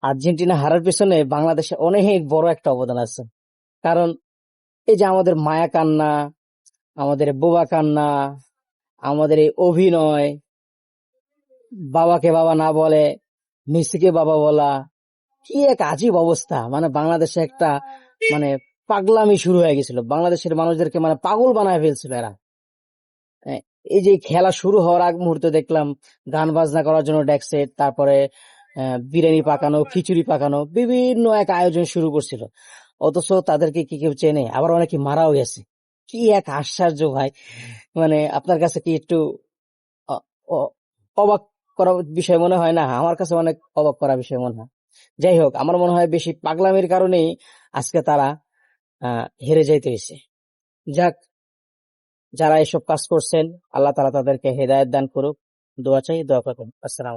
Argentina হারার পেছনে বাংলাদেশে অনেক বড় একটা অবদান আছে। কারণ এই যে আমাদের মায়া কান্না, আমাদের বোবা কান্না, আমাদের এই অভিনয়, বাবাকে বাবা না বলে মেসিকে বাবা বলা, কি এক আজীব অবস্থা। মানে বাংলাদেশে একটা মানে পাগলামি শুরু হয়ে গেছিল, বাংলাদেশের মানুষদেরকে মানে পাগল বানায় ফেলছিল এরা। হ্যাঁ, এই যে খেলা শুরু হওয়ার আগ মুহূর্তে দেখলাম গান বাজনা করার জন্য ডেকসেট, তারপরে বিরিয়ানি পাকানো, খিচুড়ি পাকানো, বিভিন্ন এক আয়োজন শুরু করছিল। অথচ তাদেরকে কি কেউ চেনে? আবার অনেকে মারাও গেছে। কি এক আশ্চর্য ভাই! মানে আপনার কাছে কি একটু অ- অ- অবাক করা বিষয় মনে হয় না? আমার কাছে অনেক অবাক করা বিষয় মনে হয়। যাই হোক, আমার মনে হয় বেশি পাগলামির কারণেই আজকে তারা হেরে যাইতে হয়েছে। যাক, যারা এসব কাজ করছেন, আল্লাহ তাআলা তাদেরকে হেদায়েত দান করুক। দোয়া চাই, দোয়া করবেন। আসসালাম।